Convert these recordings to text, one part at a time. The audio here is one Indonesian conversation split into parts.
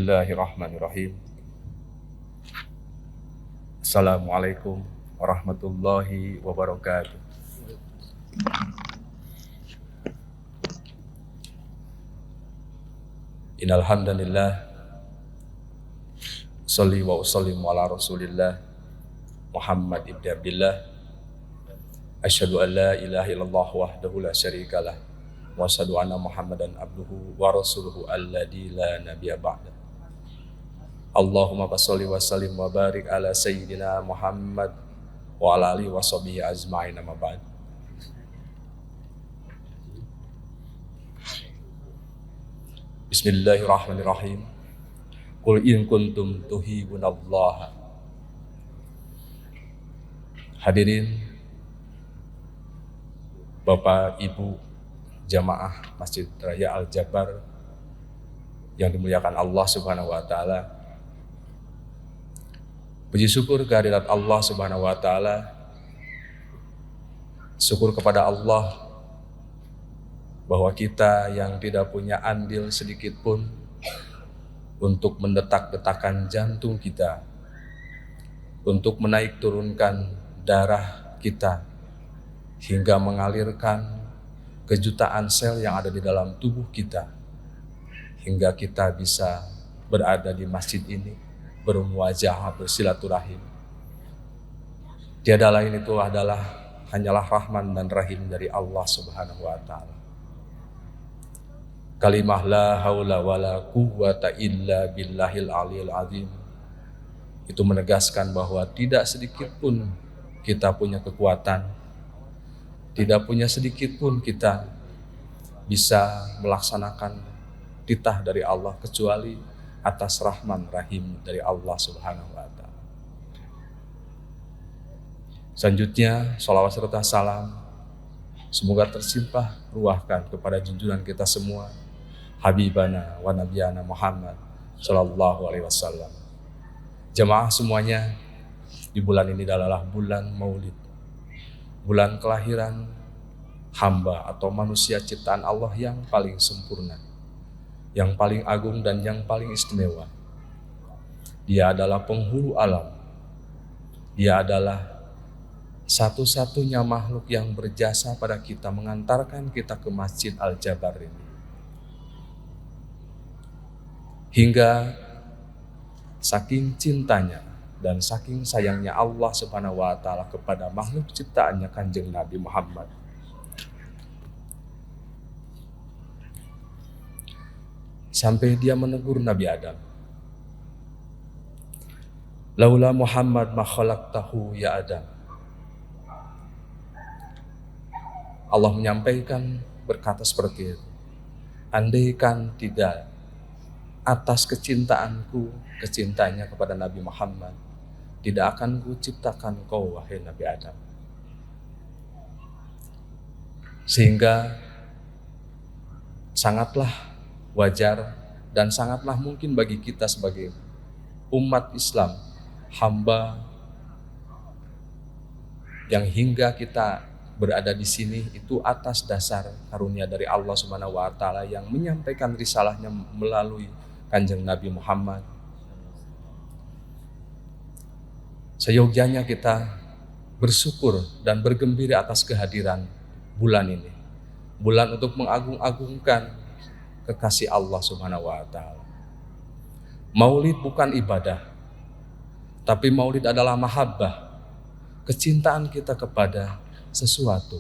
Bismillahirrahmanirrahim. Assalamualaikum warahmatullahi wabarakatuh. Innal hamdalillah sholli wa usallimu ala Rasulillah Muhammad ibn Abdillah. Asyhadu an la ilaha illallah wahdahu la syarikalah wa asyhadu anna Muhammadan abduhu wa rasuluhu alladzi la nabiyya ba'da. Allahumma sholli wa sallim wa barik ala sayyidina Muhammad wa ala alihi wa sahbihi ajma'in, amma ba'd. Bismillahirrahmanirrahim. Qul in kuntum tuhibbunallaha. Hadirin Bapak Ibu jamaah Masjid Raya Al-Jabar yang dimuliakan Allah Subhanahu wa taala. Puji syukur kehadirat Allah Subhanahu wa taala. Syukur kepada Allah bahwa kita yang tidak punya andil sedikit pun untuk mendetak-detakan jantung kita, untuk menaik turunkan darah kita, hingga mengalirkan kejutaan sel yang ada di dalam tubuh kita, hingga kita bisa berada di masjid ini, bermuajahah, bersilaturahim. Tiada lain itu hanyalah rahman dan rahim dari Allah Subhanahu wa taala. Kalimah la haula wala quwwata illa billahil aliyil azim itu menegaskan bahwa tidak sedikit pun kita punya kekuatan, tidak punya sedikit pun kita bisa melaksanakan titah dari Allah kecuali atas rahman rahim dari Allah Subhanahu wa taala. Selanjutnya, sholawat serta salam semoga tersimpah ruahkan kepada junjungan kita semua, Habibana wa Nabiyana Muhammad sallallahu alaihi wasallam. Jemaah semuanya, di bulan ini adalah bulan Maulid, bulan kelahiran hamba atau manusia ciptaan Allah yang paling sempurna, yang paling agung dan yang paling istimewa. Dia adalah penghulu alam. Dia adalah satu-satunya makhluk yang berjasa pada kita, mengantarkan kita ke Masjid Al-Jabar ini. Hingga saking cintanya dan saking sayangnya Allah Subhanahu wa taala kepada makhluk ciptaannya Kanjeng Nabi Muhammad, sampai dia menegur Nabi Adam, laula Muhammad ma khalaqtahu ya Adam. Allah menyampaikan, berkata seperti itu, andaikan tidak atas kecintanya kepada Nabi Muhammad, tidak akan kuciptakan kau wahai Nabi Adam. Sehingga sangatlah wajar dan sangatlah mungkin bagi kita sebagai umat Islam, hamba yang hingga kita berada di sini itu atas dasar karunia dari Allah Subhanahu wa taala yang menyampaikan risalahnya melalui Kanjeng Nabi Muhammad. Seyogyanya kita bersyukur dan bergembira atas kehadiran bulan ini, bulan untuk mengagung-agungkan kekasih Allah Subhanahu wa taala. Maulid bukan ibadah, tapi maulid adalah mahabbah, kecintaan kita kepada sesuatu.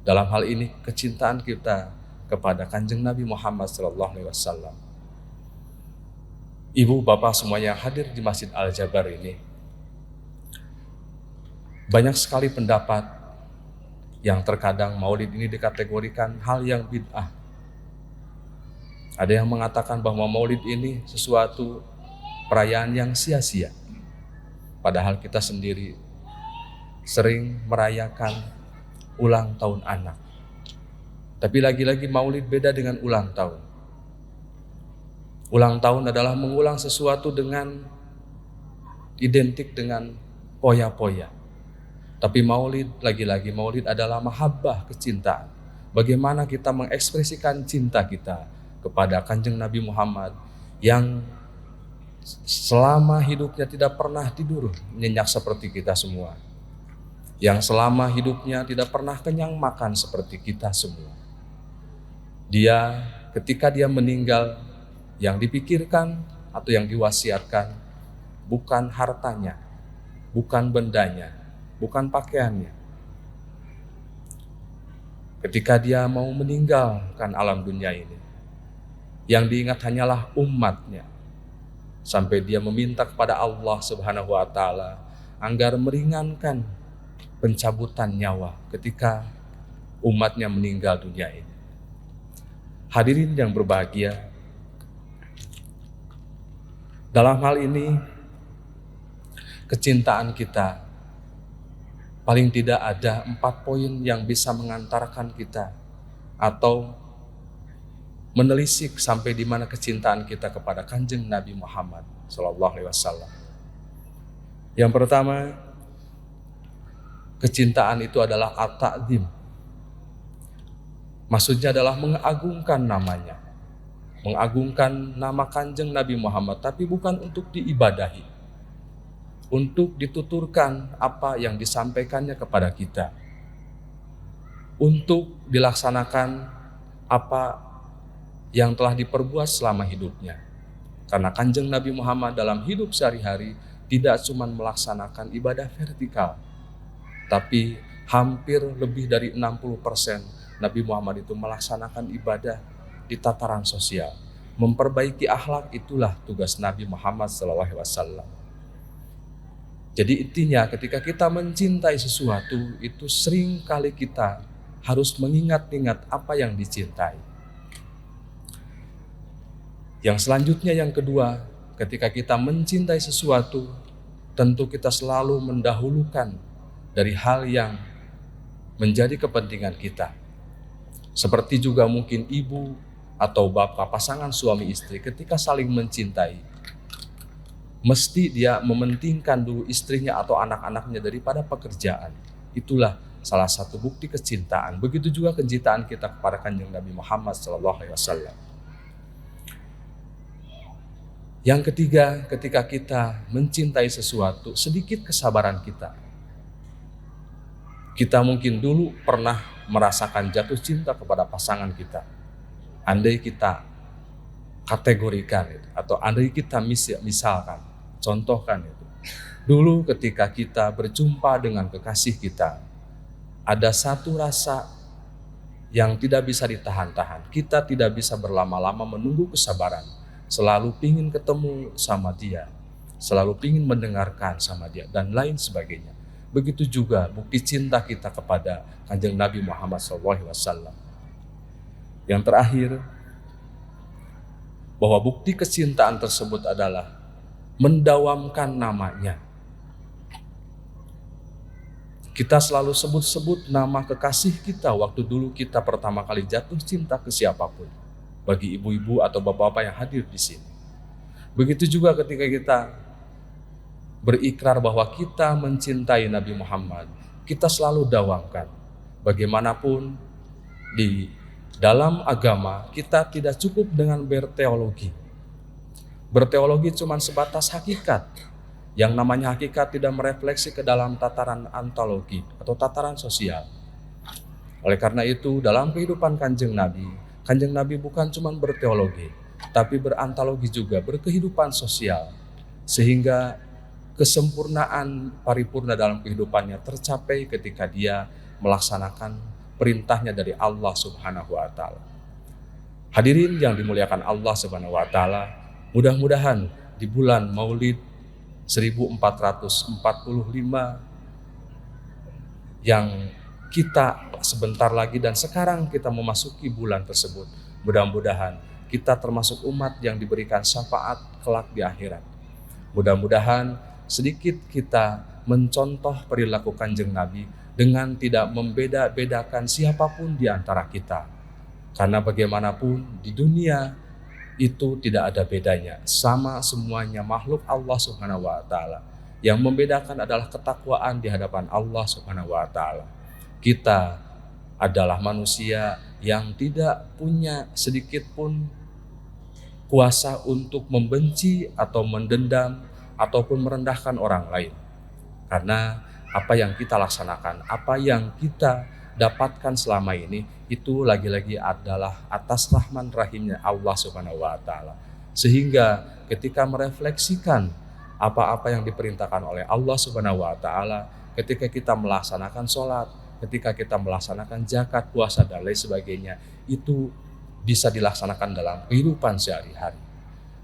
Dalam hal ini kecintaan kita kepada Kanjeng Nabi Muhammad sallallahu alaihi wasallam. Ibu, bapak semua yang hadir di Masjid Al-Jabar ini, banyak sekali pendapat yang terkadang maulid ini dikategorikan hal yang bid'ah. Ada yang mengatakan bahwa maulid ini sesuatu perayaan yang sia-sia. Padahal kita sendiri sering merayakan ulang tahun anak. Tapi lagi-lagi maulid beda dengan ulang tahun. Ulang tahun adalah mengulang sesuatu dengan identik dengan poya-poya. Tapi maulid, lagi-lagi maulid adalah mahabbah, kecintaan. Bagaimana kita mengekspresikan cinta kita kepada Kanjeng Nabi Muhammad yang selama hidupnya tidak pernah tidur nyenyak seperti kita semua, yang selama hidupnya tidak pernah kenyang makan seperti kita semua. Dia ketika dia meninggal, yang dipikirkan atau yang diwasiatkan bukan hartanya, bukan bendanya, bukan pakaiannya. Ketika dia mau meninggalkan alam dunia ini, yang diingat hanyalah umatnya. Sampai dia meminta kepada Allah Subhanahu wa Ta'ala agar meringankan pencabutan nyawa ketika umatnya meninggal dunia ini. Hadirin yang berbahagia, dalam hal ini kecintaan kita paling tidak ada 4 poin yang bisa mengantarkan kita atau menelisik sampai di mana kecintaan kita kepada Kanjeng Nabi Muhammad SAW. Yang pertama, kecintaan itu adalah at-ta'zim. Maksudnya adalah mengagungkan namanya, mengagungkan nama Kanjeng Nabi Muhammad, tapi bukan untuk diibadahi, untuk dituturkan apa yang disampaikannya kepada kita, untuk dilaksanakan apa yang telah diperbuat selama hidupnya. Karena Kanjeng Nabi Muhammad dalam hidup sehari-hari tidak cuma melaksanakan ibadah vertikal, tapi hampir lebih dari 60% Nabi Muhammad itu melaksanakan ibadah di tataran sosial. Memperbaiki akhlak itulah tugas Nabi Muhammad SAW. Jadi intinya ketika kita mencintai sesuatu itu sering kali kita harus mengingat-ingat apa yang dicintai. Yang selanjutnya, yang kedua, ketika kita mencintai sesuatu, tentu kita selalu mendahulukan dari hal yang menjadi kepentingan kita. Seperti juga mungkin ibu atau bapak pasangan suami istri ketika saling mencintai, mesti dia mementingkan dulu istrinya atau anak-anaknya daripada pekerjaan. Itulah salah satu bukti kecintaan. Begitu juga kecintaan kita kepada Kanjeng Nabi Muhammad SAW. Yang ketiga, ketika kita mencintai sesuatu, sedikit kesabaran kita. Kita mungkin dulu pernah merasakan jatuh cinta kepada pasangan kita. Andai kita kategorikan itu, atau andai kita misalkan, contohkan itu. Dulu ketika kita berjumpa dengan kekasih kita, ada satu rasa yang tidak bisa ditahan-tahan. Kita tidak bisa berlama-lama menunggu kesabaran. Selalu pingin ketemu sama dia, selalu pingin mendengarkan sama dia, dan lain sebagainya. Begitu juga bukti cinta kita kepada Kanjeng Nabi Muhammad SAW. Yang terakhir, bahwa bukti kecintaan tersebut adalah mendawamkan namanya. Kita selalu sebut-sebut nama kekasih kita waktu dulu kita pertama kali jatuh cinta ke siapapun. Bagi ibu-ibu atau bapak-bapak yang hadir di sini. Begitu juga ketika kita berikrar bahwa kita mencintai Nabi Muhammad, kita selalu dawamkan. Bagaimanapun di dalam agama kita tidak cukup dengan berteologi. Berteologi cuma sebatas hakikat. Yang namanya hakikat tidak merefleksi ke dalam tataran ontologi atau tataran sosial. Oleh karena itu dalam kehidupan Kanjeng Nabi bukan cuma berteologi, tapi berantologi juga, berkehidupan sosial. Sehingga kesempurnaan paripurna dalam kehidupannya tercapai ketika dia melaksanakan perintahnya dari Allah Subhanahu wa Ta'ala. Hadirin yang dimuliakan Allah Subhanahu wa Ta'ala, mudah-mudahan di bulan Maulid 1445 yang kita sebentar lagi dan sekarang kita memasuki bulan tersebut, mudah-mudahan kita termasuk umat yang diberikan syafaat kelak di akhirat. Mudah-mudahan sedikit kita mencontoh perilaku Kanjeng Nabi dengan tidak membeda-bedakan siapapun di antara kita. Karena bagaimanapun di dunia itu tidak ada bedanya, sama semuanya makhluk Allah Subhanahu wa Ta'ala. Yang membedakan adalah ketakwaan di hadapan Allah Subhanahu wa Ta'ala. Kita adalah manusia yang tidak punya sedikit pun kuasa untuk membenci atau mendendam ataupun merendahkan orang lain. Karena apa yang kita laksanakan, apa yang kita dapatkan selama ini, itu lagi-lagi adalah atas rahman rahimnya Allah Subhanahu wa Ta'ala. Sehingga ketika merefleksikan apa-apa yang diperintahkan oleh Allah Subhanahu wa Ta'ala, ketika kita melaksanakan sholat, ketika kita melaksanakan zakat, puasa, dan lain sebagainya, itu bisa dilaksanakan dalam kehidupan sehari-hari.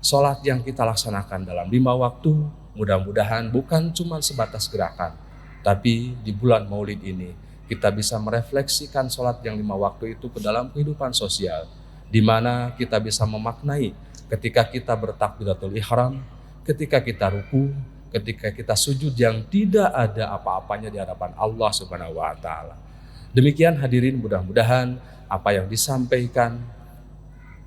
Sholat yang kita laksanakan dalam 5 waktu, mudah-mudahan bukan cuma sebatas gerakan, tapi di bulan Maulid ini kita bisa merefleksikan sholat yang 5 waktu itu ke dalam kehidupan sosial, di mana kita bisa memaknai ketika kita bertakbiratul ihram, ketika kita ruku, ketika kita sujud yang tidak ada apa-apanya di hadapan Allah Subhanahu wa Ta'ala. Demikian hadirin, mudah-mudahan apa yang disampaikan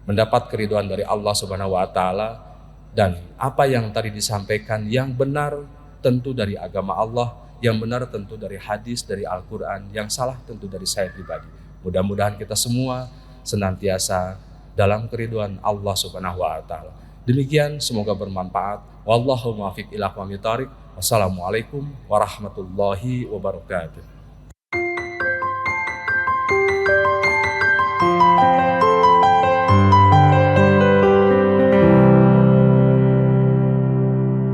mendapat keridhaan dari Allah Subhanahu wa Ta'ala, dan apa yang tadi disampaikan yang benar tentu dari agama Allah, yang benar tentu dari hadis, dari Al-Quran, yang salah tentu dari saya pribadi. Mudah-mudahan kita semua senantiasa dalam keridhaan Allah Subhanahu wa Ta'ala. Demikian, semoga bermanfaat. Wallahu muwaffiq ila aqwamit thoriq. Wassalamualaikum warahmatullahi wabarakatuh.